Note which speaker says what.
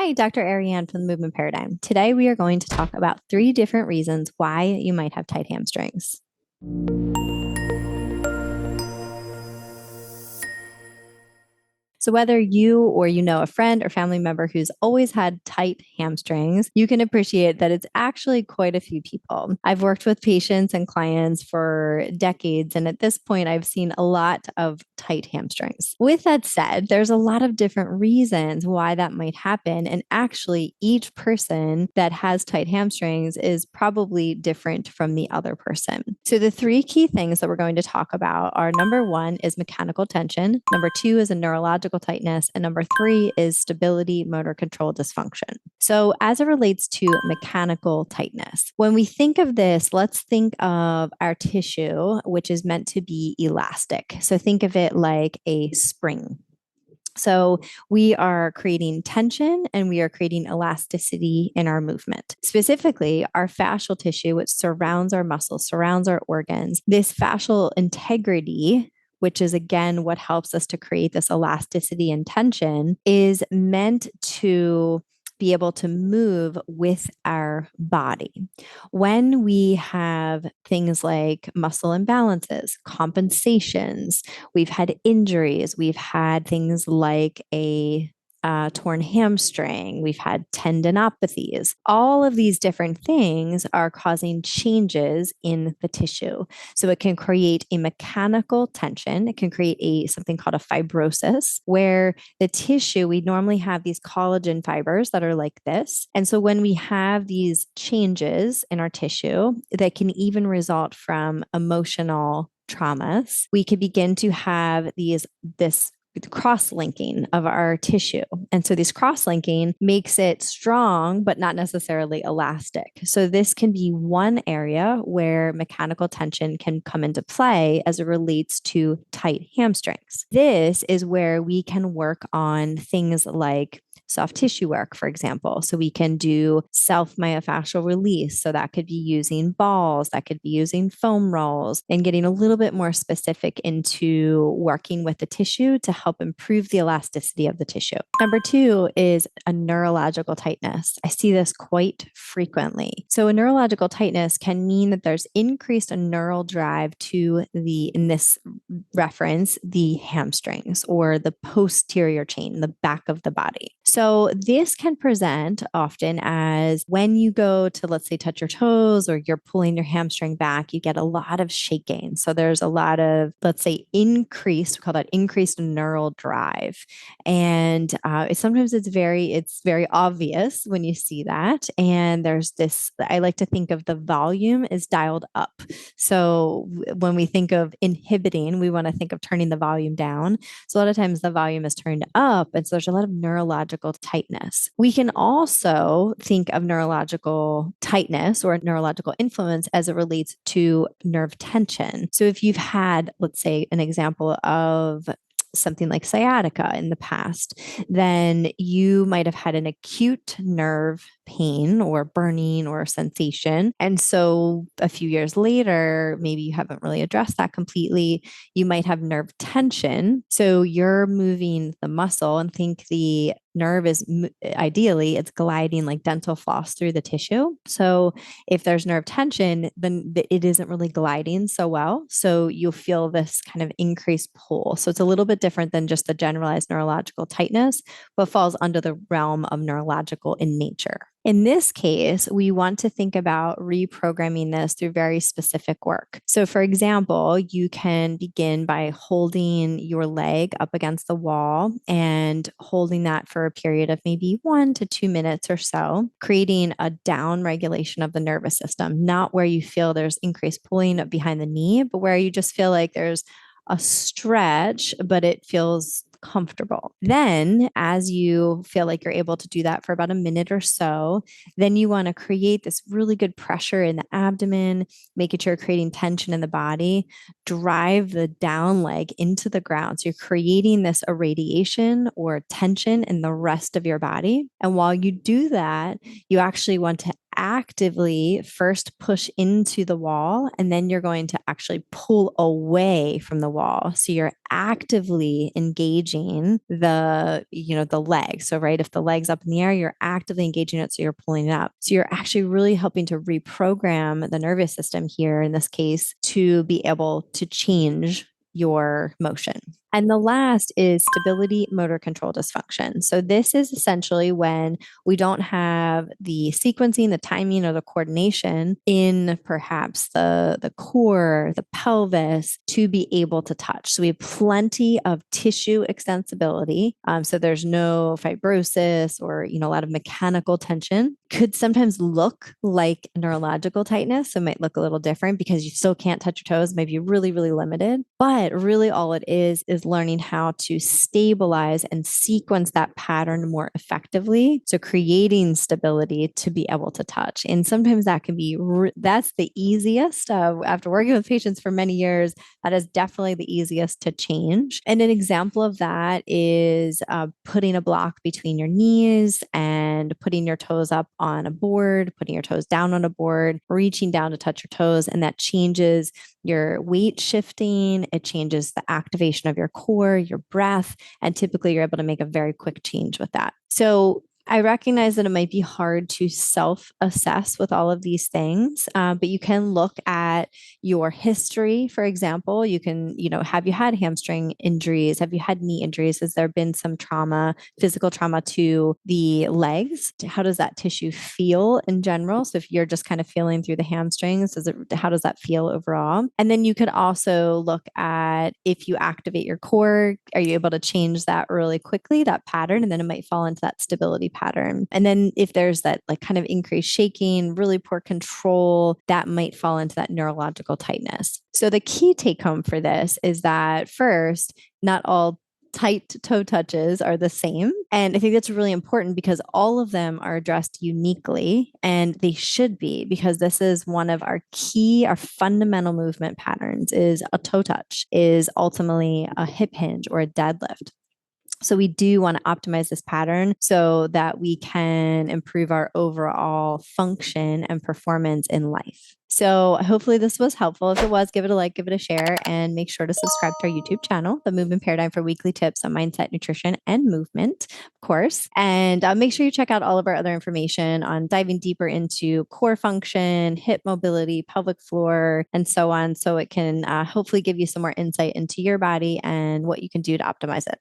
Speaker 1: Hi, Dr. Ariane from the Movement Paradigm. Today we are going to talk about 3 different reasons why you might have tight hamstrings. So, whether you or you know a friend or family member who's always had tight hamstrings, you can appreciate that it's actually quite a few people. I've worked with patients and clients for decades, and at this point, I've seen a lot of tight hamstrings. With that said, there's a lot of different reasons why that might happen. And actually, each person that has tight hamstrings is probably different from the other person. So, the 3 key things that we're going to talk about are number 1 is mechanical tension, number 2 is a neurological tightness, and number 3 is stability motor control dysfunction. So, as it relates to mechanical tightness, when we think of this, let's think of our tissue, which is meant to be elastic. So, think of it like a spring. So we are creating tension and we are creating elasticity in our movement. Specifically, our fascial tissue, which surrounds our muscles, surrounds our organs, this fascial integrity, which is again what helps us to create this elasticity and tension, is meant to be able to move with our body. When we have things like muscle imbalances, compensations, we've had injuries, we've had things like a torn hamstring, we've had tendinopathies. All of these different things are causing changes in the tissue. So it can create a mechanical tension. It can create something called a fibrosis, where the tissue, we normally have these collagen fibers that are like this. And so when we have these changes in our tissue that can even result from emotional traumas, we could begin to have this cross-linking of our tissue. And so this cross-linking makes it strong, but not necessarily elastic. So this can be one area where mechanical tension can come into play as it relates to tight hamstrings. This is where we can work on things like soft tissue work, for example. So we can do self-myofascial release. So that could be using balls, that could be using foam rolls, and getting a little bit more specific into working with the tissue to help improve the elasticity of the tissue. Number 2 is a neurological tightness. I see this quite frequently. So a neurological tightness can mean that there's increased neural drive to in this reference, the hamstrings or the posterior chain, the back of the body. So this can present often as when you go to, let's say, touch your toes or you're pulling your hamstring back, you get a lot of shaking. So there's a lot of, let's say, we call that increased neural drive. And sometimes it's very obvious when you see that. And there's this, I like to think of the volume is dialed up. So when we think of inhibiting, we want to think of turning the volume down. So a lot of times the volume is turned up. And so there's a lot of neurological tightness. We can also think of neurological tightness or neurological influence as it relates to nerve tension. So if you've had, let's say, an example of something like sciatica in the past, then you might have had an acute nerve pain or burning or sensation. And so a few years later, maybe you haven't really addressed that completely. You might have nerve tension. So you're moving the muscle and think the nerve is ideally it's gliding like dental floss through the tissue. So if there's nerve tension, then it isn't really gliding so well. So you'll feel this kind of increased pull. So it's a little bit different than just the generalized neurological tightness, but falls under the realm of neurological in nature. In this case, we want to think about reprogramming this through very specific work. So, for example, you can begin by holding your leg up against the wall and holding that for a period of maybe 1 to 2 minutes or so, creating a down regulation of the nervous system, not where you feel there's increased pulling behind the knee, but where you just feel like there's a stretch, but it feels comfortable. Then, as you feel like you're able to do that for about a minute or so, then you want to create this really good pressure in the abdomen, making sure you're creating tension in the body, drive the down leg into the ground. So you're creating this irradiation or tension in the rest of your body. And while you do that, you actually want to actively first push into the wall, and then you're going to actually pull away from the wall. So you're actively engaging the leg. So, right, if the leg's up in the air, you're actively engaging it. So you're pulling it up. So you're actually really helping to reprogram the nervous system here in this case to be able to change your motion. And the last is stability motor control dysfunction. So, this is essentially when we don't have the sequencing, the timing, or the coordination in perhaps the core, the pelvis to be able to touch. So, we have plenty of tissue extensibility. So, there's no fibrosis or, a lot of mechanical tension. Could sometimes look like neurological tightness. So, it might look a little different because you still can't touch your toes, maybe really, really limited. But really, all it is learning how to stabilize and sequence that pattern more effectively. So creating stability to be able to touch. And sometimes that can be, that's the easiest. After working with patients for many years, that is definitely the easiest to change. And an example of that is putting a block between your knees and putting your toes up on a board, putting your toes down on a board, reaching down to touch your toes. And that changes your weight shifting. It changes the activation of your core, your breath, and typically you're able to make a very quick change with that. So I recognize that it might be hard to self-assess with all of these things, but you can look at your history. For example, you can, have you had hamstring injuries? Have you had knee injuries? Has there been some trauma, physical trauma to the legs? How does that tissue feel in general? So if you're just kind of feeling through the hamstrings, how does that feel overall? And then you could also look at if you activate your core, are you able to change that really quickly, that pattern? And then it might fall into that stability pattern. And then if there's that like kind of increased shaking, really poor control, that might fall into that neurological tightness. So the key take home for this is that first, not all tight toe touches are the same. And I think that's really important because all of them are addressed uniquely and they should be, because this is one of our fundamental movement patterns is a toe touch, is ultimately a hip hinge or a deadlift. So we do want to optimize this pattern so that we can improve our overall function and performance in life. So hopefully this was helpful. If it was, give it a like, give it a share, and make sure to subscribe to our YouTube channel, The Movement Paradigm, for weekly tips on mindset, nutrition, and movement, of course. And make sure you check out all of our other information on diving deeper into core function, hip mobility, pelvic floor, and so on. So it can hopefully give you some more insight into your body and what you can do to optimize it.